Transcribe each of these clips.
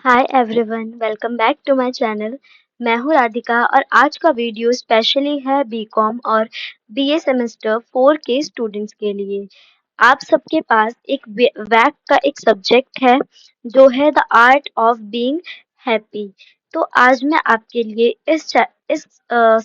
Hi everyone, welcome back to my channel. मैं हूँ राधिका और आज का वीडियो स्पेशली है बीकॉम और बीए सेमेस्टर 4 के स्टूडेंट्स के लिए। आप सबके पास एक वैक का एक सब्जेक्ट है जो है the art of being happy. तो आज मैं आपके लिए इस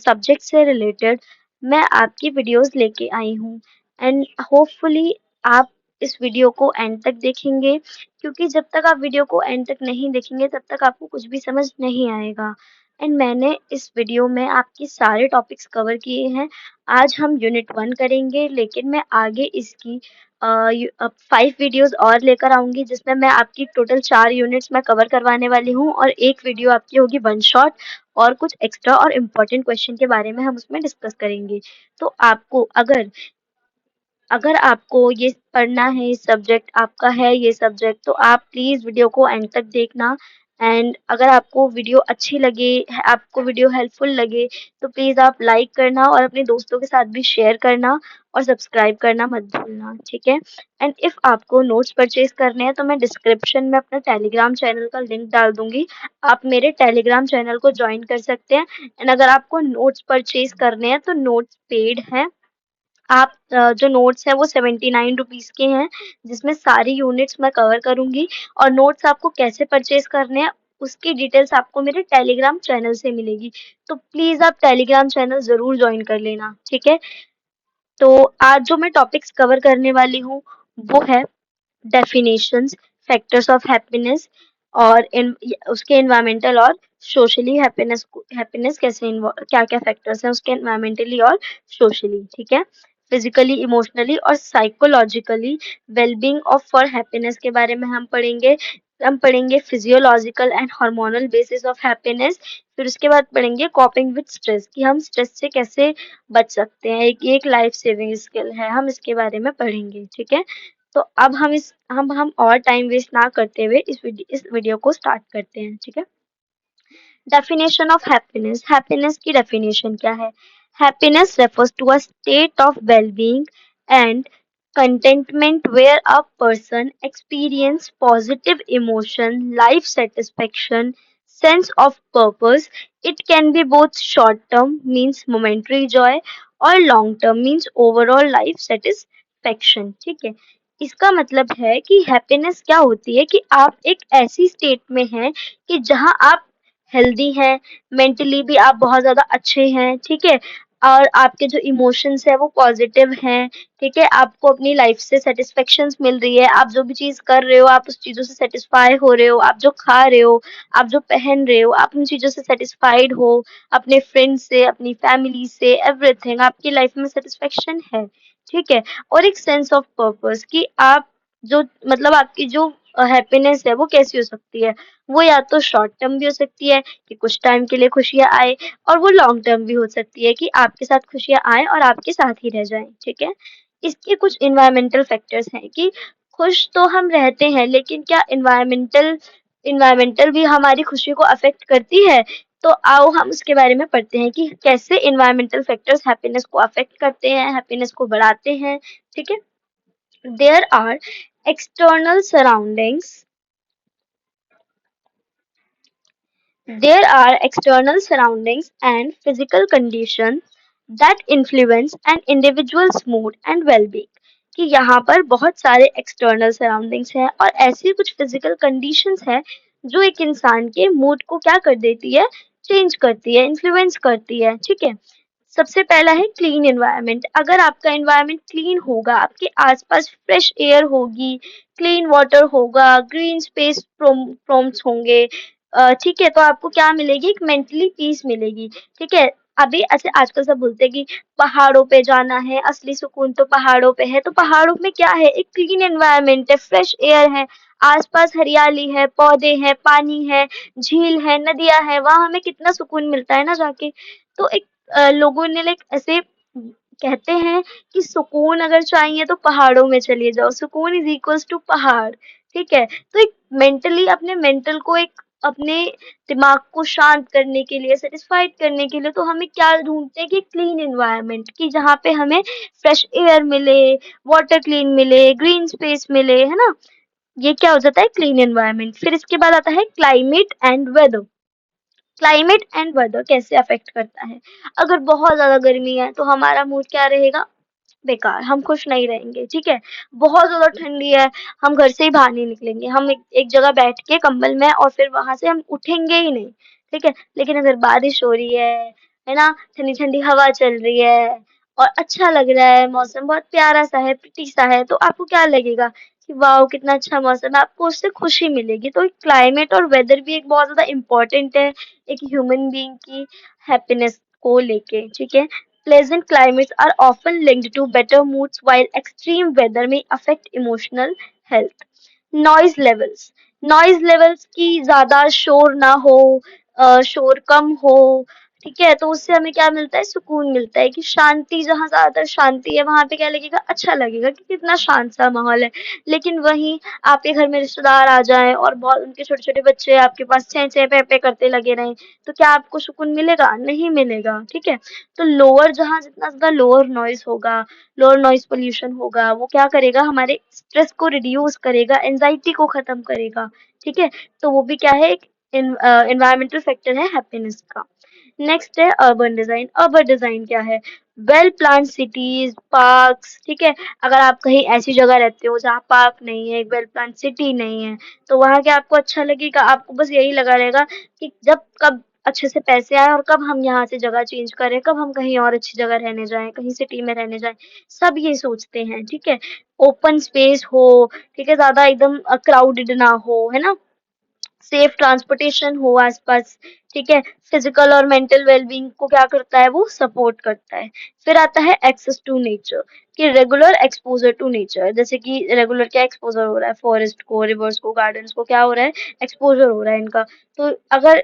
सब्जेक्ट से रिलेटेड मैं आपकी वीडियोस लेके आई हूँ एंड होपफुली आप इस वीडियो को एंड तक देखेंगे, क्योंकि जब तक आप वीडियो को एंड तक नहीं देखेंगे तब तक आपको कुछ भी समझ नहीं आएगा। एंड मैंने इस वीडियो में आपके सारे टॉपिक्स कवर किए हैं। आज हम यूनिट 1 करेंगे, लेकिन मैं आगे इसकी 5 वीडियोस और लेकर आऊंगी जिसमें मैं आपकी टोटल 4 यूनिट्स मैं कवर करवाने वाली हूँ और एक वीडियो आपकी होगी वन शॉट और कुछ एक्स्ट्रा और इम्पोर्टेंट क्वेश्चन के बारे में हम उसमें डिस्कस करेंगे। तो आपको अगर अगर आपको ये पढ़ना है, इस सब्जेक्ट आपका है ये सब्जेक्ट, तो आप प्लीज वीडियो को एंड तक देखना। एंड अगर आपको वीडियो अच्छी लगे, आपको वीडियो हेल्पफुल लगे, तो प्लीज आप लाइक करना और अपने दोस्तों के साथ भी शेयर करना और सब्सक्राइब करना मत भूलना, ठीक है। एंड इफ आपको नोट्स परचेज करने हैं तो मैं डिस्क्रिप्शन में अपना टेलीग्राम चैनल का लिंक डाल दूंगी। आप मेरे टेलीग्राम चैनल को ज्वाइन कर सकते हैं। एंड अगर आपको नोट्स परचेज करने हैं तो नोट्स पेड है। आप जो नोट्स हैं वो 79 रुपीज के हैं, जिसमें सारी यूनिट्स मैं कवर करूंगी। और नोट्स आपको कैसे परचेज करने हैं उसकी डिटेल्स आपको मेरे टेलीग्राम चैनल से मिलेगी। तो प्लीज आप टेलीग्राम चैनल जरूर ज्वाइन कर लेना, ठीक है। तो आज जो मैं टॉपिक्स कवर करने वाली हूँ वो है डेफिनेशंस, फैक्टर्स ऑफ हैप्पीनेस और उसके एनवायरमेंटल और सोशली हैप्पीनेस। हैप्पीनेस कैसे क्या क्या फैक्टर्स हैं उसके एनवायरमेंटली और सोशली, ठीक है। फिजिकली, इमोशनली और psychologically wellbeing of for happiness के बारे में हम पढ़ेंगे physiological and hormonal basis of happiness. फिर उसके बाद पढ़ेंगे कॉपिंग विद स्ट्रेस, कि हम स्ट्रेस से कैसे बच सकते हैं। एक लाइफ सेविंग स्किल है, हम इसके बारे में पढ़ेंगे, ठीक है। तो अब हम और टाइम वेस्ट ना करते हुए इस वीडियो को स्टार्ट करते हैं, ठीक है। Definition of happiness. हैप्पीनेस की डेफिनेशन क्या है? Happiness refers to a state of well-being and contentment where a person experience positive emotion, life satisfaction, sense of purpose. It can be both short term, means momentary joy, or long term, means overall life satisfaction, ठीक है। इसका मतलब है कि happiness क्या होती है कि आप एक ऐसी स्टेट में हैं कि जहां आप हेल्दी हैं, मेंटली भी आप बहुत ज़्यादा अच्छे हैं, ठीक है? और आपके जो इमोशंस हैं वो पॉजिटिव हैं, ठीक है? आपको अपनी लाइफ से सैटिस्फैक्शंस मिल रही है, आप जो भी चीज़ कर रहे हो, आप उस चीज़ों से सैटिस्फाई हो रहे हो, आप जो खा रहे हो, आप जो पहन रहे हो, आप उन चीज़ों से सैटिस्फाइड हो, अपने फ्रेंड्स से, अपनी फैमिली से, एवरीथिंग आपकी लाइफ में सैटिस्फैक्शन है, ठीक है? और एक सेंस ऑफ पर्पस कि आप जो मतलब आपकी जो हैप्पीनेस है वो कैसी हो सकती है? वो या तो शॉर्ट टर्म भी हो सकती है कि कुछ टाइम के लिए खुशियाँ आए, और वो लॉन्ग टर्म भी हो सकती है कि आपके साथ खुशियाँ आए और आपके साथ ही रह जाएँ, ठीक है? इसके कुछ एनवायरमेंटल फैक्टर्स हैं कि खुश तो हम रहते हैं, लेकिन क्या एनवायरमेंटल भी हमारी खुशी को अफेक्ट करती है? तो आओ हम उसके बारे में पढ़ते हैं कि कैसे एनवायरमेंटल फैक्टर्स हैप्पीनेस को अफेक्ट करते हैं, हैप्पीनेस को बढ़ाते हैं, ठीक है? There are external surroundings There are external surroundings and physical conditions that influence an individual's mood and well-being। कि यहाँ पर बहुत सारे external surroundings हैं और ऐसी कुछ physical conditions हैं जो एक इंसान के मूड को क्या कर देती है, चेंज करती है, इन्फ्लुएंस करती है, ठीक है। सबसे पहला है क्लीन एनवायरनमेंट। अगर आपका एनवायरनमेंट क्लीन होगा, आपके आसपास फ्रेश एयर होगी, क्लीन वाटर होगा, ग्रीन स्पेस प्रोम्स होंगे, ठीक है, तो आपको क्या मिलेगी, एक मेंटली पीस मिलेगी, ठीक है। अभी ऐसे आजकल सब बोलते हैं कि पहाड़ों पे जाना है, असली सुकून तो पहाड़ों पे है। तो पहाड़ों में क्या है, एक क्लीन एनवायरनमेंट है, फ्रेश एयर है, आसपास हरियाली है, पौधे हैं, पानी है, झील है, नदियां है, वहां हमें कितना सुकून मिलता है ना जाके। तो एक लोगों ने लाइक ऐसे कहते हैं कि सुकून अगर चाहिए तो पहाड़ों में चलिए जाओ, सुकून इज इक्वल्स टू पहाड़, ठीक है। तो एक मेंटली अपने मेंटल को एक अपने दिमाग को शांत करने के लिए, सेटिस्फाइड करने के लिए, तो हमें क्या ढूंढते हैं कि क्लीन एनवायरनमेंट, कि जहाँ पे हमें फ्रेश एयर मिले, वाटर क्लीन मिले, ग्रीन स्पेस मिले, है ना। ये क्या हो जाता है, क्लीन एनवायरनमेंट। फिर इसके बाद आता है climate and weather. Climate and weather कैसे अफेक्ट करता है? अगर बहुत ज्यादा गर्मी है तो हमारा मूड क्या रहेगा, बेकार, हम खुश नहीं रहेंगे, ठीक है। बहुत ज्यादा ठंडी है, हम घर से ही बाहर नहीं निकलेंगे, हम एक जगह बैठ के कंबल में और फिर वहां से हम उठेंगे ही नहीं, ठीक है। लेकिन अगर बारिश हो रही है ना, ठंडी ठंडी हवा चल रही है और अच्छा लग रहा है, मौसम बहुत प्यारा सा है, प्रीटी सा है, तो आपको क्या लगेगा कि वाह कितना अच्छा मौसम है, आपको उससे खुशी मिलेगी। तो क्लाइमेट और वेदर भी एक बहुत ज्यादा इम्पोर्टेंट है एक ह्यूमन बीइंग की हैप्पीनेस को लेके, ठीक है। Pleasant climates are often linked to better moods, while extreme weather may affect emotional health. Noise levels, noise levels की ज्यादा शोर ना हो, शोर कम हो, ठीक है, तो उससे हमें क्या मिलता है, सुकून मिलता है कि शांति, जहाँ ज्यादातर शांति है वहां पे क्या लगेगा, अच्छा लगेगा कि कितना शांत सा माहौल है। लेकिन वहीं आपके घर में रिश्तेदार आ जाएं और बहुत उनके छोटे छोटे बच्चे आपके पास चें चें पे करते लगे रहें, तो क्या आपको सुकून मिलेगा, नहीं मिलेगा, ठीक है। तो लोअर, जहाँ जितना ज्यादा लोअर नॉइज होगा, लोअर नॉइज पोल्यूशन होगा, वो क्या करेगा, हमारे स्ट्रेस को रिड्यूस करेगा, एंजाइटी को खत्म करेगा, ठीक है। तो वो भी क्या है, एक एनवायरमेंटल फैक्टर है हैप्पीनेस का। नेक्स्ट है अर्बन डिजाइन। अर्बन डिजाइन क्या है, वेल प्लान सिटीज, पार्क्स, ठीक है। अगर आप कहीं ऐसी जगह रहते हो जहाँ पार्क नहीं है, एक वेल प्लान सिटी नहीं है, तो वहां क्या आपको अच्छा लगेगा, आपको बस यही लगा रहेगा कि जब कब अच्छे से पैसे आए और कब हम यहाँ से जगह चेंज करें, कब हम कहीं और अच्छी जगह रहने जाएं, कहीं सिटी में रहने जाएं, सब ये सोचते हैं, ठीक है। ओपन स्पेस हो, ठीक है, ज्यादा एकदम क्राउडेड ना हो, है ना, सेफ ट्रांसपोर्टेशन हो आसपास, ठीक है। फिजिकल और मेंटल वेलबींग को क्या करता है, वो सपोर्ट करता है। फिर आता है एक्सेस टू नेचर, कि रेगुलर एक्सपोजर टू नेचर, जैसे कि रेगुलर क्या एक्सपोजर हो रहा है, फॉरेस्ट को, रिवर्स को, गार्डन्स को, क्या हो रहा है, एक्सपोजर हो रहा है इनका। तो अगर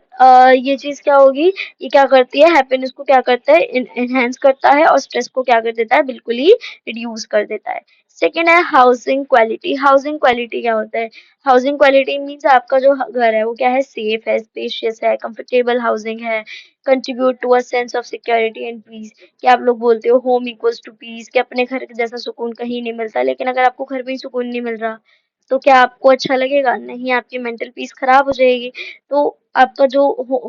ये चीज क्या होगी, ये क्या करती है, हैप्पीनेस को क्या करता है, एनहेंस करता है, और स्ट्रेस को क्या कर देता है, बिल्कुल ही रिड्यूस कर देता है। सेकेंड है हाउसिंग क्वालिटी। हाउसिंग क्वालिटी क्या होता है, हाउसिंग क्वालिटी मीन्स आपका जो घर है वो क्या है, सेफ है, स्पेशियस है, कंफर्टेबल हाउसिंग है, contribute to a sense of security and peace. कि आप लोग बोलते हो होम इक्वल्स टू पीस, कि अपने घर के जैसा सुकून कहीं नहीं मिलता, लेकिन अगर आपको घर में ही सुकून नहीं मिल रहा तो क्या आपको अच्छा लगेगा, नहीं, आपकी मेंटल पीस खराब हो जाएगी। तो आपका जो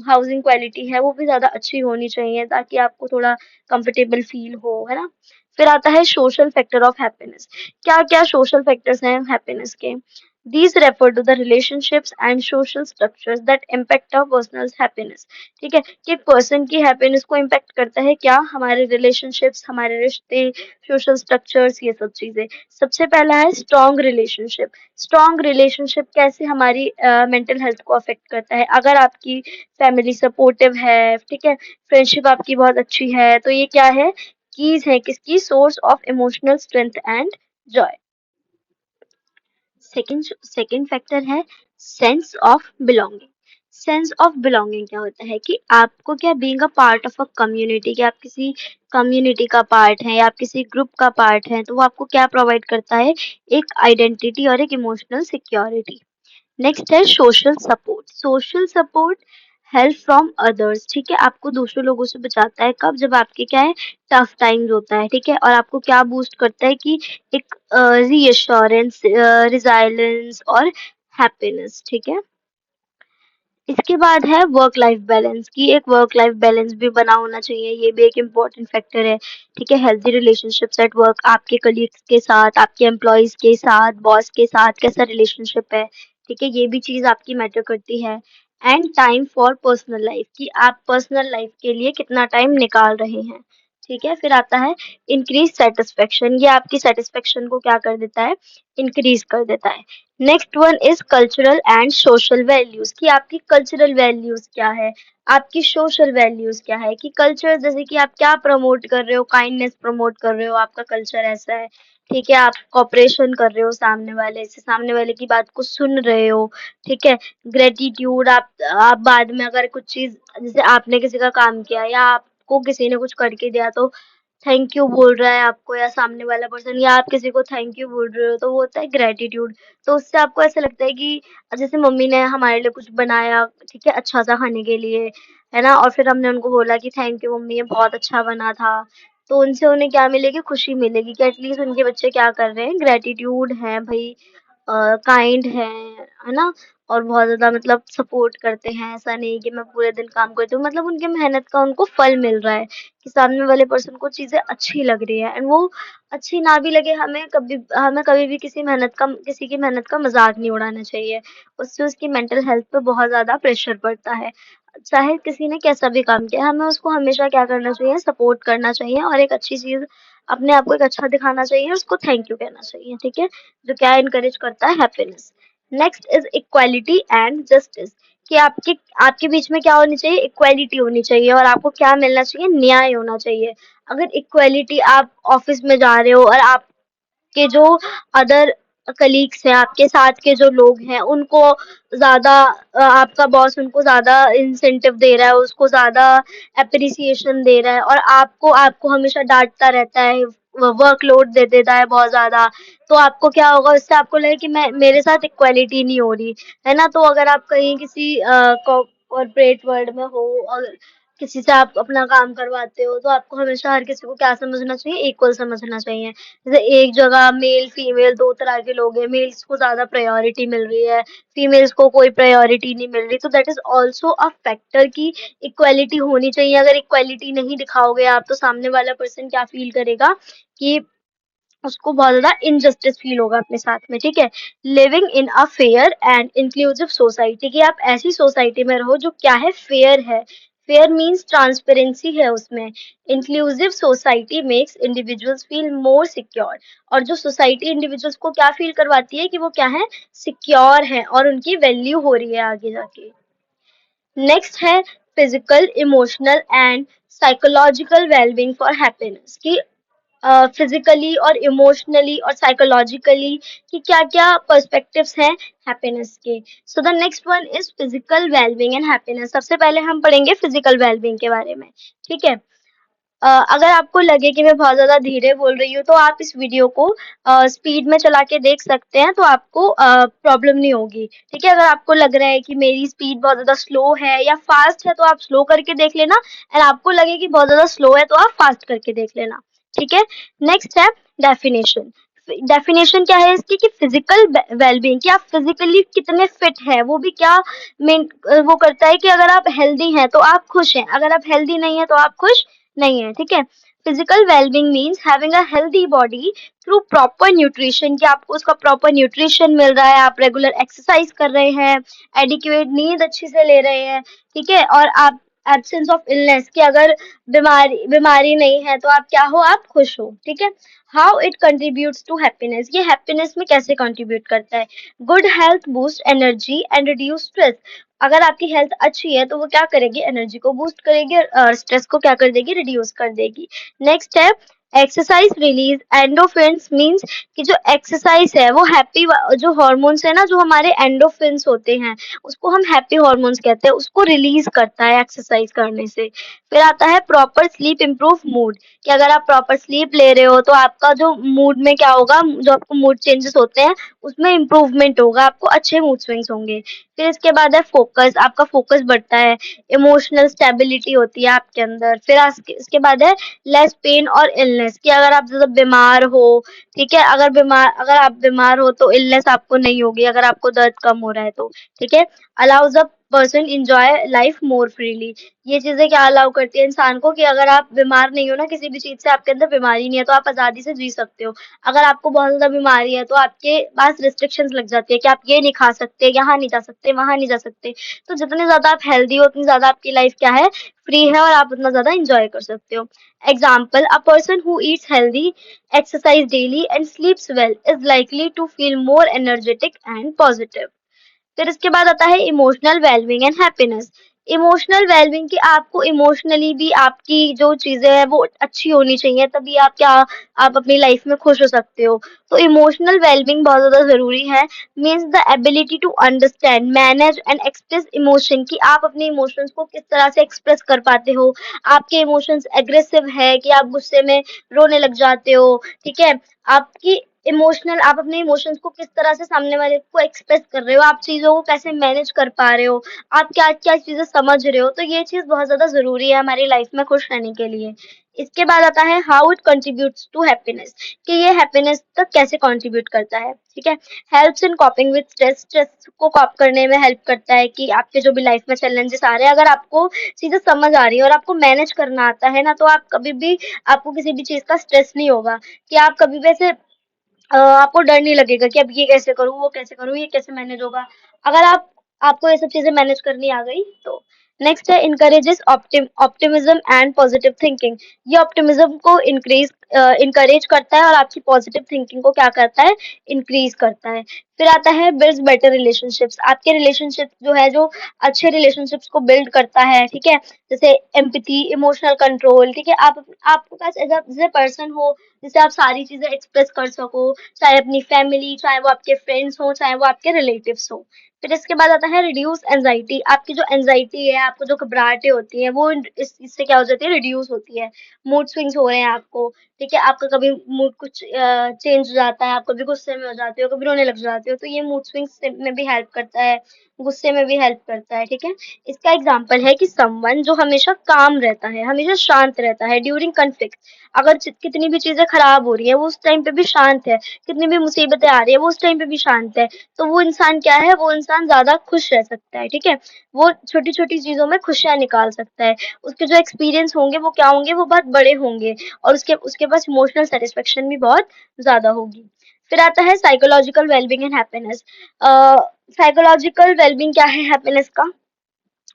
हाउसिंग क्वालिटी है वो भी ज्यादा अच्छी होनी चाहिए ताकि आपको थोड़ा कंफर्टेबल फील हो, है ना। फिर आता है सोशल फैक्टर ऑफ हैप्पीनेस। क्या क्या सोशल फैक्टर्स हैं हैप्पीनेस के? These refer to the relationships and social structures that impact our personal happiness. ठीक है, कि एक पर्सन की हैप्पीनेस को इम्पैक्ट करता है क्या, हमारे रिलेशनशिप्स, हमारे रिश्ते, सोशल स्ट्रक्चर्स, ये सब चीजें। सबसे पहला है स्ट्रॉन्ग रिलेशनशिप। स्ट्रॉन्ग रिलेशनशिप कैसे हमारी मेंटल हेल्थ को अफेक्ट करता है, अगर आपकी फैमिली सपोर्टिव है, ठीक है, फ्रेंडशिप आपकी बहुत अच्छी है, तो ये क्या है, कीज है किसकी, source of emotional strength and joy. Second factor है sense of belonging. Sense of belonging क्या होता है कि आपको क्या, being a part of a community, कि आप किसी कम्युनिटी का पार्ट हैं या आप किसी ग्रुप का पार्ट हैं, तो वो आपको क्या प्रोवाइड करता है, एक आइडेंटिटी और एक इमोशनल सिक्योरिटी। नेक्स्ट है social support. Social support, help from others, ठीक है, आपको दूसरे लोगों से बचाता है, कब, जब आपके क्या है, टफ टाइम्स होता है, ठीक है, और आपको क्या बूस्ट करता है कि एक रीअश्योरेंस, रिजाइलेंस और हैप्पीनेस, ठीक है। इसके बाद है वर्क लाइफ बैलेंस, की एक वर्क लाइफ बैलेंस भी बना होना चाहिए, ये भी एक इम्पोर्टेंट फैक्टर है, ठीक है। हेल्थी रिलेशनशिप्स एट वर्क, आपके कलीग्स के साथ, आपके एम्प्लॉयज के साथ, बॉस के साथ कैसा रिलेशनशिप है, ठीक है, ये भी चीज आपकी मैटर करती है। And time for personal life, कि आप पर्सनल लाइफ के लिए कितना टाइम निकाल रहे हैं, ठीक है। फिर आता है इंक्रीज सेटिस्फेक्शन, ये आपकी सेटिस्फेक्शन को क्या कर देता है, इंक्रीज कर देता है। Next one is cultural and social values, कि आपकी कल्चरल वैल्यूज क्या है, आपकी सोशल वैल्यूज क्या है, कि कल्चर जैसे कि आप क्या प्रमोट कर रहे हो, काइंडनेस प्रमोट कर रहे हो, आपका कल्चर ऐसा है, ठीक है, आप कॉपरेशन कर रहे हो सामने वाले से, सामने वाले की बात को सुन रहे हो, ठीक है। ग्रेटिट्यूड, आप बाद में अगर कुछ चीज, जैसे आपने किसी का काम किया या आपको किसी ने कुछ करके दिया तो थैंक यू बोल रहा है आपको, या सामने वाला पर्सन, या आप किसी को थैंक यू बोल रहे हो, तो वो होता है ग्रेटिट्यूड। तो उससे आपको ऐसा लगता है कि जैसे मम्मी ने हमारे लिए कुछ बनाया, ठीक है, अच्छा सा खाने के लिए, है ना, और फिर हमने उनको बोला कि थैंक यू मम्मी, ये बहुत अच्छा बना था, तो उनसे उन्हें क्या मिलेगी, खुशी मिलेगी कि एटलीस्ट उनके बच्चे क्या कर रहे हैं, ग्रेटिट्यूड है भाई, काइंड हैं, है ना? और बहुत ज़्यादा मतलब सपोर्ट करते हैं, ऐसा नहीं कि मैं पूरे दिन काम करती हूँ, मतलब उनकी मेहनत का उनको फल मिल रहा है कि सामने वाले पर्सन को चीज़ें अच्छी लग रही है, एंड वो अच्छी ना भी लगे, हमें कभी भी किसी की मेहनत का मज़ाक नहीं उड़ाना चाहिए। उससे उसकी मेंटल हेल्थ पे बहुत ज़्यादा प्रेशर पड़ता है। चाहे किसी ने कैसा भी काम किया, हमें उसको हमेशा क्या करना चाहिए, सपोर्ट करना चाहिए और एक अच्छी चीज़ अपने आप को एक अच्छा दिखाना चाहिए, उसको थैंक यू कहना चाहिए, ठीक है? जो क्या एनकरेज करता है happiness. Next is equality and justice, कि आपके बीच में क्या होनी चाहिए, इक्वालिटी होनी चाहिए और आपको क्या मिलना चाहिए, न्याय होना चाहिए। अगर इक्वालिटी, आप ऑफिस में जा रहे हो और आपके जो अदर कलीग्स हैं, आपके साथ के जो लोग हैं, उनको ज्यादा आपका बॉस उनको ज्यादा इंसेंटिव दे रहा है, उसको ज्यादा अप्रिसिएशन दे रहा है, और आपको आपको हमेशा डांटता रहता है, वर्कलोड दे देता है बहुत ज्यादा, तो आपको क्या होगा, उससे आपको लगे कि मैं मेरे साथ इक्वालिटी नहीं हो रही, है ना? तो अगर आप कहीं किसी कॉर्पोरेट वर्ल्ड में हो और किसी से आप अपना काम करवाते हो, तो आपको हमेशा हर किसी को क्या समझना चाहिए, इक्वल समझना चाहिए। जैसे एक जगह मेल फीमेल दो तरह के लोग हैं, मेल्स को ज्यादा प्रायोरिटी मिल रही है, फीमेल्स को कोई प्रायोरिटी नहीं मिल रही, तो that is also a factor की इक्वालिटी होनी चाहिए। अगर इक्वालिटी नहीं दिखाओगे आप, तो सामने वाला पर्सन क्या फील करेगा कि उसको बहुत ज़्यादा इनजस्टिस फील होगा अपने साथ में, ठीक है? Living in a fair and inclusive society, कि आप ऐसी सोसाइटी में रहो जो क्या है, फेयर है। फेयर मीन्स ट्रांसपेरेंसी है उसमें। Inclusive society makes individuals feel more secure, और जो सोसाइटी इंडिविजुअल्स को क्या फील करवाती है कि वो क्या है, सिक्योर है और उनकी वैल्यू हो रही है आगे जाके। नेक्स्ट है physical, emotional and psychological wellbeing for happiness, कि फिजिकली और इमोशनली और साइकोलॉजिकली कि क्या-क्या पर्सपेक्टिव्स हैं हैप्पीनेस के। So the next one is physical wellbeing and happiness. सबसे पहले हम पढ़ेंगे फिजिकल वेलबींग के बारे में, ठीक है? अगर आपको लगे कि मैं बहुत ज़्यादा धीरे बोल रही हूँ, तो आप इस वीडियो को स्पीड में चला के देख सकते हैं, तो आपको प्रॉब्लम नहीं होगी, ठीक है? अगर आपको लग रहा है कि मेरी स्पीड बहुत ज़्यादा स्लो है या फास्ट है, तो आप स्लो करके देख लेना, एंड आपको लगे कि बहुत ज़्यादा स्लो है, तो आप फास्ट करके देख लेना, ठीक है? नेक्स्ट है डेफिनेशन। डेफिनेशन क्या है इसकी, कि फिजिकल वेलबींग, कि आप फिजिकली कितने फिट है, वो भी क्या वो करता है कि अगर आप हेल्दी हैं तो आप खुश हैं, अगर आप हेल्दी नहीं है तो आप खुश नहीं है, ठीक है? Physical wellbeing means having a healthy body through proper nutrition, कि आपको उसका प्रॉपर न्यूट्रिशन मिल रहा है, आप रेगुलर एक्सरसाइज कर रहे हैं, एडिक्वेट नींद अच्छी से ले रहे हैं, ठीक है? और आप एब्सेंस ऑफ इलनेस, कि अगर बीमारी बीमारी नहीं है तो आप क्या हो, आप खुश हो, ठीक है? How it contributes to happiness, ये हैप्पीनेस में कैसे कंट्रीब्यूट करता है? Good health boost energy and reduce stress, अगर आपकी हेल्थ अच्छी है तो वो क्या करेगी, एनर्जी को बूस्ट करेगी और स्ट्रेस को क्या कर देगी, रिड्यूस कर देगी। नेक्स्ट है एक्सरसाइज रिलीज एंडोफिन्स, मींस कि जो एक्सरसाइज है वो हैप्पी, जो हार्मोन्स है ना, जो हमारे एंडोफिन्स होते हैं, उसको हम हैप्पी हार्मोन्स कहते हैं, उसको रिलीज करता है एक्सरसाइज करने से। फिर आता है प्रॉपर स्लीप इम्प्रूव मूड, कि अगर आप प्रॉपर स्लीप ले रहे हो तो आपका जो मूड में क्या होगा, जो आपको मूड चेंजेस होते हैं उसमें इम्प्रूवमेंट होगा, आपको अच्छे मूड स्विंग्स होंगे। फिर इसके बाद है फोकस, आपका फोकस बढ़ता है, इमोशनल स्टेबिलिटी होती है आपके अंदर। फिर इसके बाद है लेस पेन और इलनेस, कि अगर आप ज्यादा बीमार हो, ठीक है, अगर आप बीमार हो तो इलनेस आपको नहीं होगी, अगर आपको दर्द कम हो रहा है तो, ठीक है? Allows a person enjoy life more freely, ये चीजें क्या अलाउ करती है इंसान को, कि अगर आप बीमार नहीं हो ना किसी भी चीज से, आपके अंदर बीमारी नहीं है, तो आप आजादी से जी सकते हो। अगर आपको बहुत ज्यादा बीमारी है तो आपके पास रिस्ट्रिक्शंस लग जाती है कि आप ये नहीं खा सकते, यहाँ नहीं जा सकते, वहां नहीं जा सकते। तो जितने ज्यादा आप हेल्दी हो, उतनी ज्यादा आपकी लाइफ क्या है, फ्री है, और आप उतना ज्यादा इंजॉय कर सकते हो। Example, a person who Yeats healthy, exercise daily and sleeps well is likely to feel more energetic and positive. फिर इसके बाद आता है emotional wellbeing and happiness. Emotional wellbeing, की आपको इमोशनली भी आपकी जो चीजें हैं वो अच्छी होनी चाहिए, तभी आप अपनी लाइफ में खुश हो सकते हो। तो इमोशनल वेलबींग बहुत ज्यादा जरूरी है। Means the ability to understand, manage and express emotion, कि आप अपने इमोशंस को किस तरह से एक्सप्रेस कर पाते हो। आपके इमोशंस एग्रेसिव है कि आप गुस्से में रोने लग जाते हो, ठीक है? आपकी आप अपने इमोशंस को किस तरह से सामने वाले को एक्सप्रेस कर रहे हो, आप चीजों को कैसे मैनेज कर पा रहे हो, आप क्या क्या चीजें समझ रहे हो, तो ये चीज बहुत ज्यादा जरूरी है हमारी लाइफ में खुश रहने के लिए। इसके बाद आता है how it contributes to happiness, कि ये हैप्पीनेस तक कैसे कंट्रीब्यूट करता है। ठीक है, helps in कॉपिंग with stress, stress को कॉप करने में हेल्प करता है कि आपके जो भी लाइफ में चैलेंजेस आ रहे हैं, अगर आपको चीजें समझ आ रही है और आपको मैनेज करना आता है ना, तो आप कभी भी, आपको किसी भी चीज का स्ट्रेस नहीं होगा, कि आप कभी भी ऐसे आपको डर नहीं लगेगा कि अब ये कैसे करूँ, वो कैसे करूँ, ये कैसे मैनेज होगा। अगर आपको ये सब चीजें मैनेज करनी आ गई तो। नेक्स्ट है encourages optimism and positive thinking. ये ऑप्टिमिज्म को इनकरेज करता है और आपकी पॉजिटिव थिंकिंग को क्या करता है, इंक्रीज करता है। फिर आता है बिल्ड्स बेटर रिलेशनशिप्स। आपके रिलेशनशिप जो है, जो अच्छे रिलेशनशिप्स को बिल्ड करता है। ठीक है, जैसे एम्पैथी, इमोशनल कंट्रोल। ठीक है, आप आपके पास एज अ पर्सन हो जिससे आप सारी चीजें एक्सप्रेस कर सको, चाहे अपनी फैमिली, चाहे वो आपके फ्रेंड्स हो, चाहे वो आपके रिलेटिव्स हो। फिर इसके बाद आता है रिड्यूस एंजाइटी। आपकी जो एंजाइटी है, आपको जो घबराहटें होती हैं, वो इससे क्या हो जाती है, रिड्यूस होती है। मूड स्विंग्स हो रहे हैं आपको, ठीक है, आपका कभी मूड कुछ चेंज हो जाता है, आप कभी गुस्से में हो जाते हो, कभी रोने लग जाते हो, तो ये मूड स्विंग्स में भी हेल्प करता है, गुस्से में भी हेल्प करता है। ठीक है, इसका एग्जाम्पल है कि समवन जो हमेशा काम रहता है, हमेशा शांत रहता है ड्यूरिंग कन्फ्लिक्ट। अगर कितनी भी चीजें खराब हो रही है, वो उस टाइम पे भी शांत है, कितनी भी मुसीबतें आ रही है, वो उस टाइम पे भी शांत है, तो वो इंसान क्या है, वो इंसान ज्यादा खुश रह सकता है। ठीक है, वो छोटी छोटी चीजों में खुशियां निकाल सकता है, उसके जो एक्सपीरियंस होंगे वो क्या होंगे, वो बहुत बड़े होंगे, और उसके उसके पास इमोशनल सेटिस्फेक्शन भी बहुत ज्यादा होगी। फिर आता है psychological wellbeing and happiness. Psychological wellbeing क्या है हैप्पीनेस का,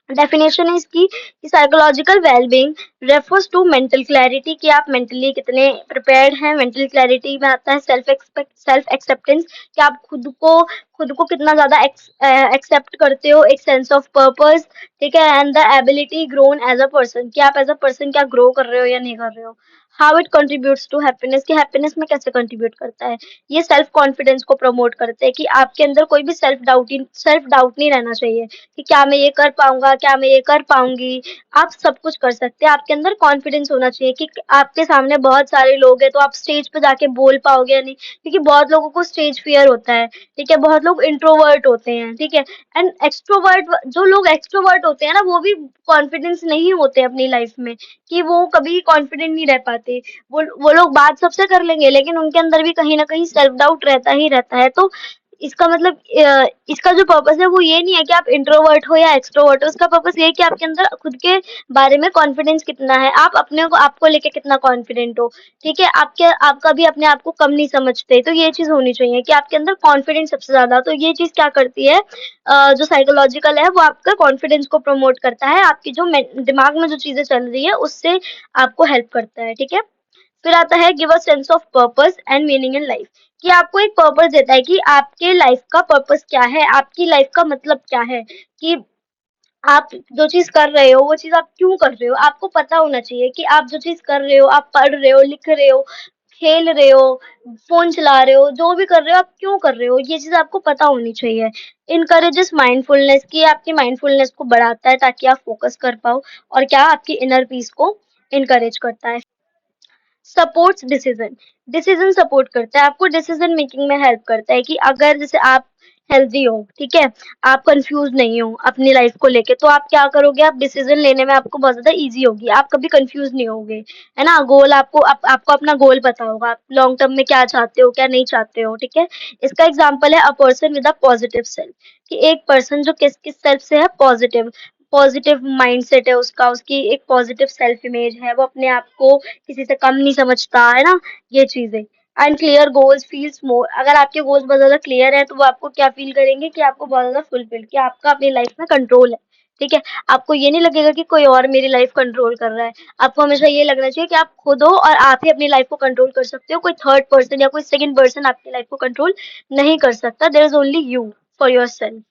डेफिनेशन है इसकी कि psychological wellbeing refers to mental clarity, कि आप मेंटली कितने प्रिपेयर्ड हैं। मेंटल क्लैरिटी में आता है सेल्फ एक्सेप्टेंस, कि आप खुद को कितना ज्यादा एक्सेप्ट करते हो, एक सेंस ऑफ पर्पस। ठीक है, and the ability grown as a person, कि आप एज अ पर्सन क्या ग्रो कर रहे हो या नहीं कर रहे हो। How it contributes to happiness, कि हैप्पीनेस में कैसे कंट्रीब्यूट करता है, ये सेल्फ कॉन्फिडेंस को प्रमोट करते हैं, कि आपके अंदर कोई भी सेल्फ डाउट नहीं रहना चाहिए, कि क्या मैं ये कर पाऊंगा, क्या मैं ये कर पाऊंगी। आप सब कुछ कर सकते हैं, आपके अंदर कॉन्फिडेंस होना चाहिए कि आपके सामने बहुत सारे लोग हैं, तो आप स्टेज पे जाके बोल पाओगे या नहीं, क्योंकि बहुत लोगों को स्टेज फियर होता है। ठीक है, बहुत लोग इंट्रोवर्ट होते हैं। ठीक है, एंड एक्सट्रोवर्ट, जो लोग एक्सट्रोवर्ट होते हैं ना, वो भी कॉन्फिडेंस नहीं होते अपनी लाइफ में, कि वो कभी कॉन्फिडेंट नहीं रह पाते। वो लोग बात सबसे कर लेंगे, लेकिन उनके अंदर भी कहीं ना कहीं सेल्फ डाउट रहता ही रहता है। तो इसका मतलब इसका जो पर्पस है वो ये नहीं है कि आप इंट्रोवर्ट हो या एक्सट्रोवर्ट हो, इसका पर्पस ये है कि आपके अंदर खुद के बारे में कॉन्फिडेंस कितना है, आप अपने को आपको लेके कितना कॉन्फिडेंट हो। ठीक है, आप कभी अपने आप को कम नहीं समझते, तो ये चीज होनी चाहिए कि आपके अंदर कॉन्फिडेंस सबसे ज्यादा। तो ये चीज क्या करती है, जो साइकोलॉजिकल है वो आपका कॉन्फिडेंस को प्रमोट करता है, आपकी जो दिमाग में जो चीजें चल रही है उससे आपको हेल्प करता है। ठीक है, फिर आता है give a sense of purpose and meaning in life, कि आपको एक पर्पस देता है कि आपके लाइफ का पर्पस क्या है, आपकी लाइफ का मतलब क्या है, कि आप जो चीज कर रहे हो वो चीज आप क्यों कर रहे हो, आपको पता होना चाहिए कि आप जो चीज कर रहे हो, आप पढ़ रहे हो, लिख रहे हो, खेल रहे हो, फोन चला रहे हो, जो भी कर रहे हो आप क्यों कर रहे हो, ये चीज आपको पता होनी चाहिए। इनकरेजेस माइंडफुलनेस, की आपकी माइंडफुलनेस को बढ़ाता है ताकि आप फोकस कर पाओ, और क्या आपकी इनर पीस को इनकरेज करता है। सपोर्ट्स डिसीजन, डिसीजन सपोर्ट करता है, आपको डिसीजन मेकिंग में हेल्प करता है, कि अगर जैसे आप हेल्दी हो, ठीक है, आप कंफ्यूज नहीं हो अपनी लाइफ को लेके, तो आप क्या करोगे, आप डिसीजन लेने में आपको बहुत ज्यादा इजी होगी, आप कभी कंफ्यूज नहीं होगे। है ना, गोल आपको अपना गोल पता होगा, आप लॉन्ग टर्म में क्या चाहते हो, क्या नहीं चाहते हो। ठीक है, इसका एग्जाम्पल है a person with a positive self, कि एक पर्सन जो किस किस सेल्फ से है, पॉजिटिव, पॉजिटिव माइंडसेट है उसका, उसकी एक पॉजिटिव सेल्फ इमेज है, वो अपने आप को किसी से कम नहीं समझता, है ना, ये चीजें। And clear goals feels more, अगर आपके गोल्स बहुत ज्यादा क्लियर है तो वो आपको क्या फील करेंगे, कि आपको बहुत ज्यादा फुलफिल, कि आपका अपनी लाइफ में कंट्रोल है। ठीक है, आपको ये नहीं लगेगा कि कोई और मेरी लाइफ कंट्रोल कर रहा है, आपको हमेशा ये लगना चाहिए कि आप खुद हो और आप ही अपनी लाइफ को कंट्रोल कर सकते हो, कोई थर्ड पर्सन या कोई सेकंड पर्सन आपकी लाइफ को कंट्रोल नहीं कर सकता, there is only you for yourself.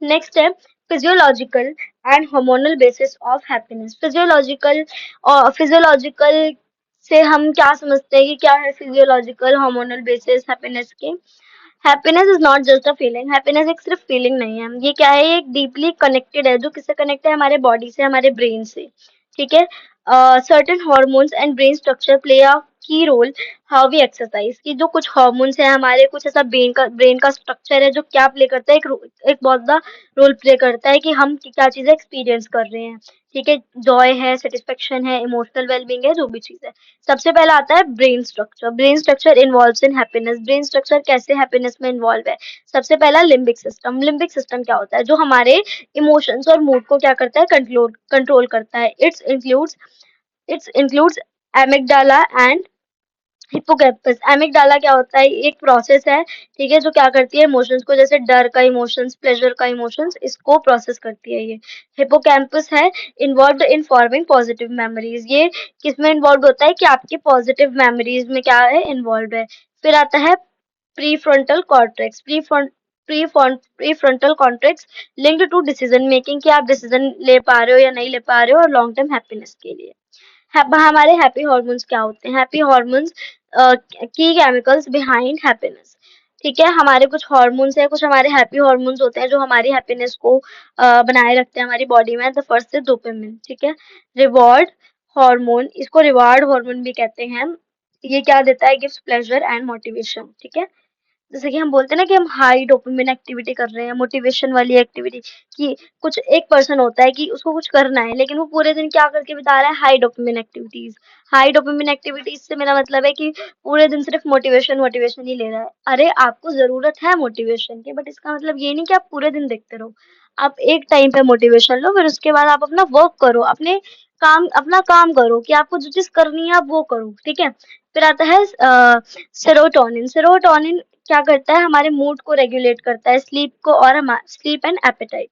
Next है physiological and hormonal basis of happiness. Physiological से हम क्या समझते हैं, कि क्या है फिजियोलॉजिकल हार्मोनल बेसिस हैप्पीनेस के। Happiness is not just a feeling, happiness एक सिर्फ फीलिंग नहीं है, ये क्या है, ये एक डीपली कनेक्टेड है, जो किससे कनेक्ट है, हमारे बॉडी से, हमारे ब्रेन से। ठीक है, certain hormones and brain structure play a की रोल हाउ वी एक्सरसाइज, कि जो कुछ हार्मोन्स है हमारे, कुछ ऐसा ब्रेन का स्ट्रक्चर है जो क्या प्ले करता है, एक बहुत बड़ा रोल प्ले करता है कि हम क्या चीजें एक्सपीरियंस कर रहे हैं। ठीक है, जॉय है, सेटिस्फेक्शन है, इमोशनल वेलबींग है, जो भी चीज है। सबसे पहला आता है brain structure. Brain structure involves इन हैप्पीनेस। ब्रेन स्ट्रक्चर कैसे हैप्पीनेस में इन्वॉल्व है? सबसे पहला लिम्बिक सिस्टम। लिम्बिक सिस्टम क्या होता है? जो हमारे इमोशंस और मूड को क्या करता है, कंट्रोल कंट्रोल करता है। It's includes amygdala and hippocampus. Amygdala क्या होता है? एक प्रोसेस है, ठीक है, जो क्या करती है, इमोशंस को, जैसे डर का इमोशंस, प्लेजर का इमोशंस, इसको प्रोसेस करती है ये। हिप्पोकैम्पस है involved in forming positive memories. ये किसमें इन्वॉल्व होता है? कि आपकी पॉजिटिव मेमोरीज में क्या है, इन्वॉल्व है। फिर आता है prefrontal cortex. Prefrontal cortex linked to decision making, कि आप डिसीजन ले पा रहे हो या नहीं ले पा रहे हो, और लॉन्ग टर्म हैप्पीनेस के लिए। हमारे हैप्पी हॉर्मोन्स क्या होते हैं? हैप्पी हॉर्मोन्स की केमिकल्स बिहाइंड हैप्पीनेस। ठीक है, हमारे कुछ हॉर्मोन्स है, कुछ हमारे हैप्पी हॉर्मोन्स होते हैं जो हमारी हैप्पीनेस को बनाए रखते हैं हमारी बॉडी में। The first is dopamine. ठीक है, रिवॉर्ड हार्मोन, इसको रिवार्ड हार्मोन भी कहते हैं। ये क्या देता है? Gives pleasure and motivation. ठीक है, जैसे कि हम बोलते हैं ना कि हम हाई डोपामिन एक्टिविटी कर रहे हैं, मोटिवेशन वाली एक्टिविटी, कि कुछ एक पर्सन होता है कि उसको कुछ करना है, लेकिन वो पूरे दिन क्या करके बिता रहा है? High dopamine activities. High dopamine activities से मेरा मतलब है कि पूरे दिन सिर्फ मोटिवेशन मोटिवेशन ही ले रहा है। अरे, आपको जरूरत है मोटिवेशन की, बट इसका मतलब ये नहीं कि आप पूरे दिन देखते रहो। आप एक टाइम पे मोटिवेशन लो, फिर उसके बाद आप अपना वर्क करो, अपना काम करो, कि आपको जो चीज करनी है आप वो करो। ठीक है, फिर आता है सेरोटोनिन। सेरोटोनिन क्या करता है? हमारे मूड को रेगुलेट करता है, स्लीप को, और स्लीप एंड एपेटाइट,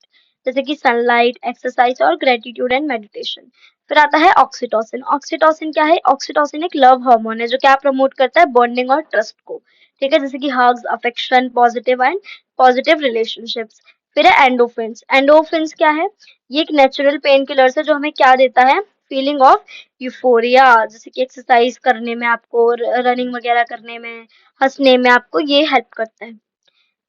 जैसे कि सनलाइट, एक्सरसाइज और ग्रेटिट्यूड एंड मेडिटेशन। फिर आता है ऑक्सीटोसिन। ऑक्सीटोसिन क्या है? ऑक्सीटोसिन एक लव हार्मोन है जो क्या प्रमोट करता है? बॉन्डिंग और ट्रस्ट को। ठीक है, जैसे कि हग्स, अफेक्शन, पॉजिटिव रिलेशनशिप्स। फिर है एंडोफिन्स। एंडोफिन्स क्या है? ये एक नेचुरल पेन किलर्स है जो हमें क्या देता है? फीलिंग ऑफ यूफोरिया, जैसे कि एक्सरसाइज करने में आपको, रनिंग वगैरह करने में, हंसने में आपको ये हेल्प करता है।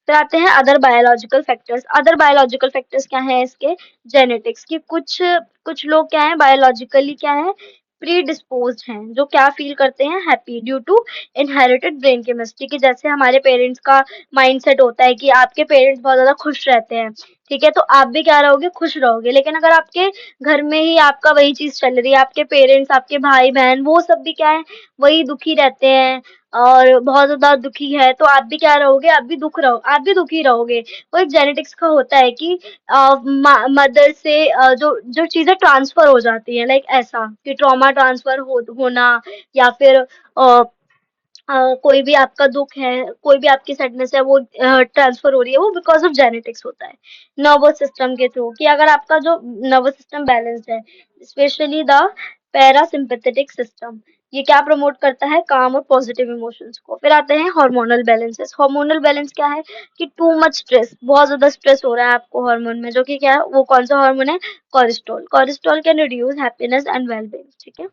फिर आते हैं other biological factors. Other biological factors क्या है इसके? जेनेटिक्स, की कुछ कुछ लोग क्या है, बायोलॉजिकली क्या है, प्री डिस्पोज्ड हैं, जो क्या फील करते हैं? Happy due to inherited brain chemistry, की जैसे हमारे पेरेंट्स का माइंडसेट होता है कि आपके पेरेंट्स बहुत ज्यादा खुश रहते हैं, ठीक है, तो आप भी क्या रहोगे? खुश रहोगे। लेकिन अगर आपके घर में ही आपका वही चीज चल रही है, आपके पेरेंट्स, आपके भाई बहन, वो सब भी क्या है, वही दुखी रहते हैं और बहुत ज़्यादा दुखी है, तो आप भी क्या रहोगे? आप भी दुखी रहोगे। वो एक जेनेटिक्स का होता है कि मदर से जो जो चीज़ें ट्रांसफर हो जाती हैं, लाइक ऐसा कि ट्रॉमा ट्रांसफर होना, या फिर कोई भी आपका दुख है, कोई भी आपकी सैडनेस है, वो ट्रांसफर हो रही है, वो बिकॉज ऑफ जेनेटिक्स होता है। नर्वस सिस्टम के थ्रू, कि अगर आपका जो नर्वस सिस्टम बैलेंस्ड है, स्पेशली द पैरासिम्पैथेटिक सिस्टम, ये क्या प्रमोट करता है? काम और पॉजिटिव इमोशंस को। फिर आते हैं हार्मोनल बैलेंसेस। हार्मोनल बैलेंस क्या है? कि टू मच स्ट्रेस, बहुत ज्यादा स्ट्रेस हो रहा है आपको हार्मोन में, जो कि क्या है, वो कौन सा हार्मोन है? Cholesterol. Cholesterol can reduce happiness and wellbeing. ठीक है,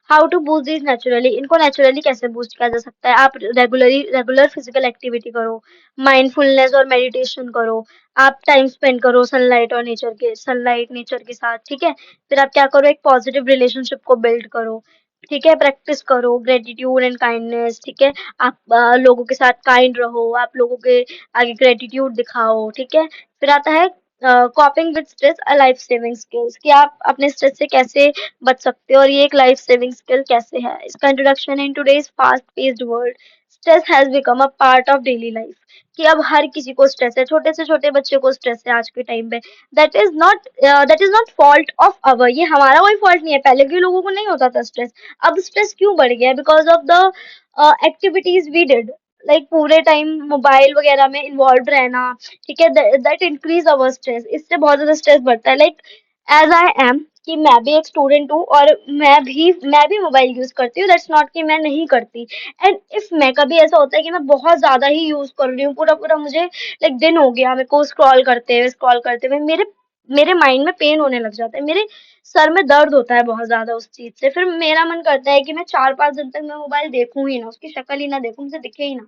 how to boost this naturally. इनको नेचुरली कैसे बूस्ट किया जा सकता है? आप रेगुलर फिजिकल एक्टिविटी करो, माइंडफुलनेस और मेडिटेशन करो, आप टाइम स्पेंड करो सनलाइट नेचर के साथ। ठीक है, फिर आप क्या करो? एक पॉजिटिव रिलेशनशिप को बिल्ड करो। ठीक है, प्रैक्टिस करो ग्रेटिट्यूड एंड काइंडनेस। ठीक है, आप लोगों के साथ काइंड रहो, आप लोगों के आगे ग्रेटिट्यूड दिखाओ। ठीक है, फिर आता है कॉपिंग with stress, a life saving skills, कि आप अपने स्ट्रेस से कैसे बच सकते हो, और ये एक लाइफ सेविंग स्किल कैसे है। इसका introduction in today's fast paced world, stress has become a part of daily life, कि अब हर किसी को स्ट्रेस है, छोटे से छोटे बच्चे को स्ट्रेस है आज के टाइम पे। That is not fault of our, ये हमारा कोई फॉल्ट नहीं है, पहले के लोगों को नहीं होता था स्ट्रेस। अब स्ट्रेस क्यों बढ़ गया है? Because of the activities we did, like पूरे टाइम मोबाइल वगैरह में इन्वॉल्व रहना। ठीक है, दैट इंक्रीज अवर स्ट्रेस, इससे बहुत ज्यादा स्ट्रेस बढ़ता है। लाइक एज आई एम, कि मैं भी एक स्टूडेंट हूँ और मैं भी मोबाइल यूज करती हूँ, दैट्स नॉट कि मैं नहीं करती। एंड इफ मैं कभी ऐसा होता है कि मैं बहुत ज्यादा ही यूज कर रही हूँ, पूरा पूरा मुझे लाइक दिन हो गया मेरे को स्क्रॉल करते हुए मेरे मेरे माइंड में पेन होने लग जाता है, मेरे सर में दर्द होता है बहुत ज्यादा उस चीज से, फिर मेरा मन करता है कि मैं 4-5 दिन तक मैं मोबाइल देखूं ही ना, उसकी शक्ल ही ना देखूं, मुझे दिखे ही ना।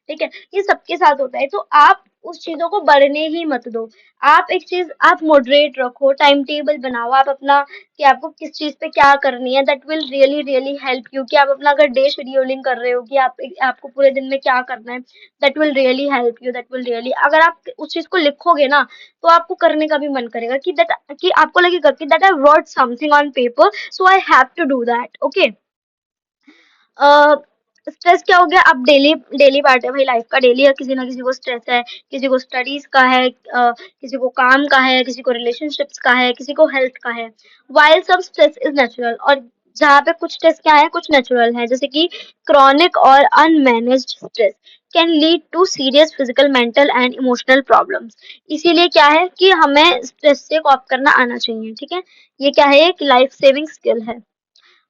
ठीक है, ये सबके साथ होता है। तो आप उस चीजों को बढ़ने ही मत दो। आप एक चीज आप मॉडरेट रखो, टाइम टेबल बनाओ आप अपना, कि आपको किस चीज पे क्या करनी है। That will really really help you, कि आप अपना अगर डे शेड्यूलिंग कर रहे हो कि आपको पूरे दिन में क्या करना है, that will really help you, that will really, अगर आप उस चीज को लिखोगे ना तो आपको करने का भी मन करेगा, कि दैट, कि आपको लगेगा कि that I wrote something on paper, so I have to do that. Okay. Stress क्या हो गया, अब डेली डेली पार्ट है भाई लाइफ का, डेली किसी ना किसी को स्ट्रेस है, किसी को स्टडीज का है, किसी को काम का है, किसी को रिलेशनशिप्स का है, किसी को हेल्थ का है। While some stress is natural, और जहाँ पे कुछ स्ट्रेस क्या है, कुछ नेचुरल है, जैसे कि क्रॉनिक और unmanaged stress can lead to serious physical, mental and emotional problems. इसीलिए क्या है कि हमें स्ट्रेस से कॉप करना आना चाहिए, ठीक है। ये क्या है, एक लाइफ सेविंग स्किल है।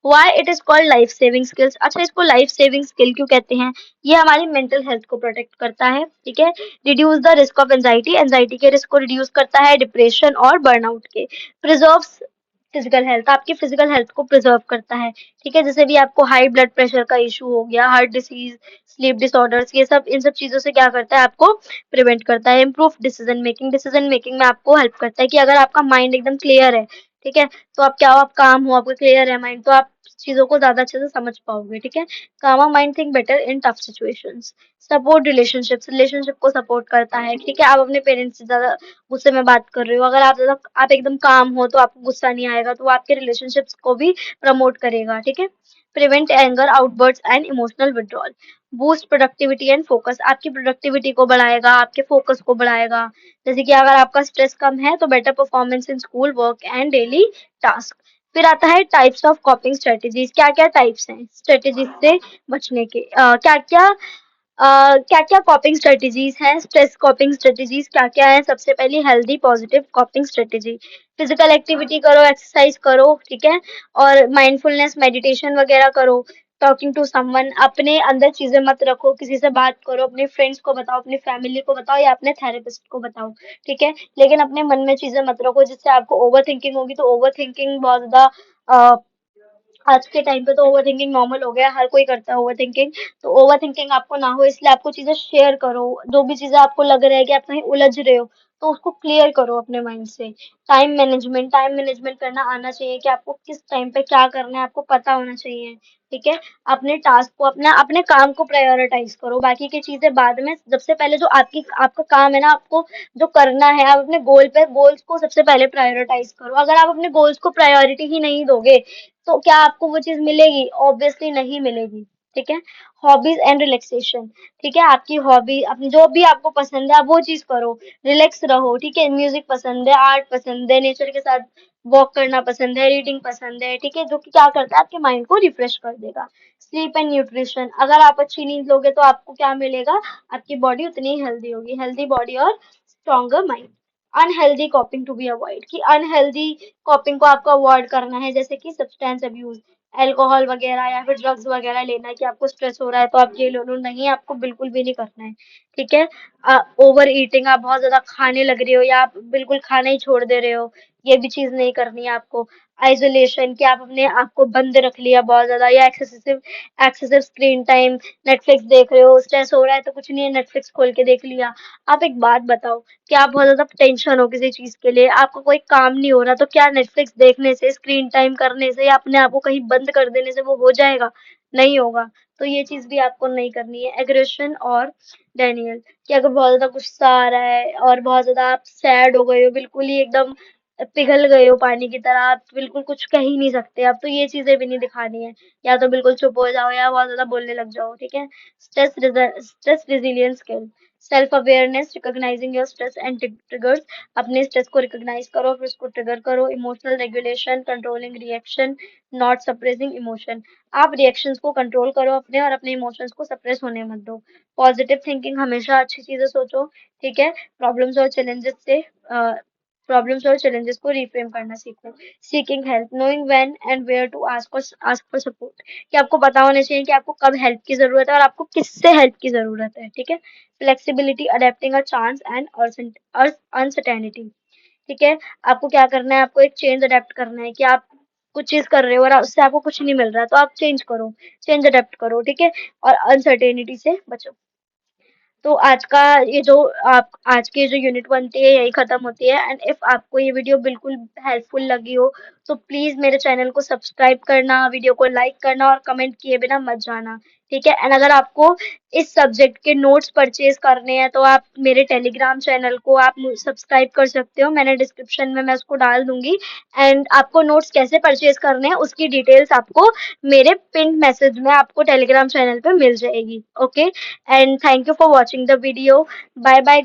Why it is called life saving skills, अच्छा इसको लाइफ सेविंग स्किल क्यों कहते हैं? ये हमारी मेंटल हेल्थ को प्रोटेक्ट करता है, ठीक है। Reduce the risk of anxiety, anxiety के रिस्क को रिड्यूस करता है, डिप्रेशन और बर्नआउट के। प्रिजर्व्स फिजिकल हेल्थ, आपकी फिजिकल हेल्थ को प्रिजर्व करता है, ठीक है। जैसे भी आपको हाई ब्लड प्रेशर का इशू हो गया, हार्ट डिसीज, स्लीप डिसऑर्डर्स, ये सब, इन सब चीजों से क्या करता है, आपको प्रिवेंट करता है। Improve decision making, decision making में आपको हेल्प करता है, कि अगर आपका माइंड एकदम क्लियर है, ठीक है, तो आप क्या हो, आप काम हो, आपका क्लियर है माइंड, तो आप चीजों को ज्यादा अच्छे से समझ पाओगे, ठीक है। Calmer mind think better in tough situations. Support relationships, relationship को सपोर्ट करता है, ठीक है। आप अपने पेरेंट्स से ज्यादा गुस्से में बात कर रहे हो, अगर आप एकदम काम हो तो आपको गुस्सा नहीं आएगा, तो वो आपके रिलेशनशिप्स को भी प्रमोट करेगा, ठीक है। Prevent anger outbursts and emotional withdrawal. Boost productivity and focus, आपकी प्रोडक्टिविटी को बढ़ाएगा, आपके फोकस को बढ़ाएगा। जैसे कि अगर आपका स्ट्रेस कम है तो better performance in school work and daily task. फिर आता है टाइप्स ऑफ कॉपिंग स्ट्रेटेजीज, क्या क्या टाइप्स हैं स्ट्रेटेजीज से बचने के, क्या क्या क्या क्या कॉपिंग स्ट्रेटेजीज हैं, स्ट्रेस कॉपिंग स्ट्रेटेजीज क्या क्या है। सबसे पहली healthy positive कॉपिंग strategy, physical activity करो, एक्सरसाइज करो, ठीक है, और माइंडफुलनेस मेडिटेशन वगैरह करो। टॉकिंग टू समवन, अपने अंदर चीजें मत रखो, किसी से बात करो, अपने फ्रेंड्स को बताओ, अपनी फैमिली को बताओ, या अपने थेरेपिस्ट को बताओ, ठीक है। लेकिन अपने मन में चीजें मत रखो, जिससे आपको ओवर थिंकिंग होगी, तो ओवर थिंकिंग बहुत ज्यादा, आज के टाइम पे तो ओवर थिंकिंग नॉर्मल हो गया, हर कोई करता है ओवर थिंकिंग। तो ओवर थिंकिंग आपको ना हो, इसलिए आपको चीजें शेयर करो, जो भी चीजें आपको लग रहा है कि आप कहीं उलझ रहे हो, तो उसको क्लियर करो अपने माइंड से। टाइम मैनेजमेंट करना आना चाहिए, कि आपको किस टाइम पे क्या करना है आपको पता होना चाहिए, ठीक है। अपने टास्क को, अपना अपने काम को प्रायोरिटाइज करो, बाकी की चीजें बाद में। सबसे पहले जो आपका काम है ना, आपको जो करना है, आप अपने गोल्स को सबसे पहले प्रायोरिटाइज करो। अगर आप अपने गोल्स को प्रायोरिटी ही नहीं दोगे, तो क्या आपको वो चीज मिलेगी? ऑब्वियसली नहीं मिलेगी, ठीक है। हॉबीज एंड रिलैक्सेशन, ठीक है, आपकी हॉबी, अपनी जो भी आपको पसंद है आप वो चीज करो, रिलैक्स रहो, ठीक है। म्यूजिक पसंद है, आर्ट पसंद है, नेचर के साथ वॉक करना पसंद है, रीडिंग पसंद है, ठीक है, जो कि क्या करता है, आपके माइंड को रिफ्रेश कर देगा। स्लीप एंड न्यूट्रिशन, अगर आप अच्छी नींद लोगे तो आपको क्या मिलेगा, आपकी बॉडी उतनी ही हेल्दी होगी, हेल्दी बॉडी और stronger mind. Unhealthy coping to be avoid, कि अनहेल्दी कॉपिंग को आपको अवॉइड करना है, जैसे कि सब्सटेंस अब्यूज, अल्कोहल वगैरह या फिर ड्रग्स वगैरह लेना, कि आपको स्ट्रेस हो रहा है तो आप ये लो लो, नहीं, आपको बिल्कुल भी नहीं करना है, ठीक है। ओवर ईटिंग, आप बहुत ज्यादा खाने लग रहे हो या आप बिल्कुल खाना ही छोड़ दे रहे हो, ये भी चीज नहीं करनी है आपको। आइसोलेशन, कि आप अपने आप को बंद रख लिया बहुत ज्यादा, या excessive excessive screen time, Netflix देख रहे हो, स्ट्रेस हो रहा है तो कुछ नहीं है, नेटफ्लिक्स खोल के देख लिया। आप एक बात बताओ, कि आप बहुत ज्यादा टेंशन हो किसी चीज के लिए, आपका कोई काम नहीं हो रहा, तो क्या नेटफ्लिक्स देखने से, स्क्रीन टाइम करने से, या अपने आप को कहीं बंद कर देने से वो हो जाएगा? नहीं होगा। तो ये चीज भी आपको नहीं करनी है। एग्रेशन और डेनियल, कि अगर बहुत ज्यादा गुस्सा आ रहा है और बहुत ज्यादा आप सैड हो गए हो, बिल्कुल ही एकदम पिघल गए हो पानी की तरह, आप बिल्कुल कुछ कह ही नहीं सकते, अब तो ये चीजें भी नहीं दिखानी है। या तो बिल्कुल चुप हो जाओ या बहुत ज्यादा बोलने लग जाओ, ठीक है। Stress resilience skill, self awareness, recognising your stress and triggers, अपने स्ट्रेस को रिकॉग्नाइज करो, फिर उसको ट्रिगर करो। Emotional regulation, controlling reaction, not suppressing emotion, आप रिएक्शंस को कंट्रोल करो अपने, और अपने इमोशंस को सप्रेस होने मत दो। पॉजिटिव थिंकिंग, हमेशा अच्छी चीजें सोचो, ठीक है। प्रॉब्लम्स और चैलेंजेस से प्रॉब्लम्स और चैलेंजेस को रिफ्रेम करना सीखो। Seeking help, knowing when and where to ask for support, कि आपको पता होना चाहिए कि आपको कब हेल्प की जरूरत है और आपको किससे हेल्प की जरूरत है, ठीक है। Flexibility, adapting a chance and uncertainty, ठीक है। आपको क्या करना है, आपको एक चेंज अडेप्ट करना है, कि आप कुछ चीज कर रहे हो और उससे आपको कुछ नहीं मिल रहा है, तो आप चेंज करो, चेंज अडेप्ट करो, ठीक है। और अनसर्टेनिटी से बचो। तो आज की जो यूनिट बनती है यही खत्म होती है। एंड इफ आपको ये वीडियो बिल्कुल हेल्पफुल लगी हो तो प्लीज मेरे चैनल को सब्सक्राइब करना, वीडियो को लाइक करना और कमेंट किए बिना मत जाना। ठीक है। एंड अगर आपको इस सब्जेक्ट के नोट्स परचेज करने हैं तो आप मेरे टेलीग्राम चैनल को आप सब्सक्राइब कर सकते हो, मैंने डिस्क्रिप्शन में मैं उसको डाल दूंगी। एंड आपको नोट्स कैसे परचेज करने हैं उसकी डिटेल्स आपको मेरे पिन मैसेज में आपको टेलीग्राम चैनल पे मिल जाएगी। Okay, and thank you for watching the video. Bye bye.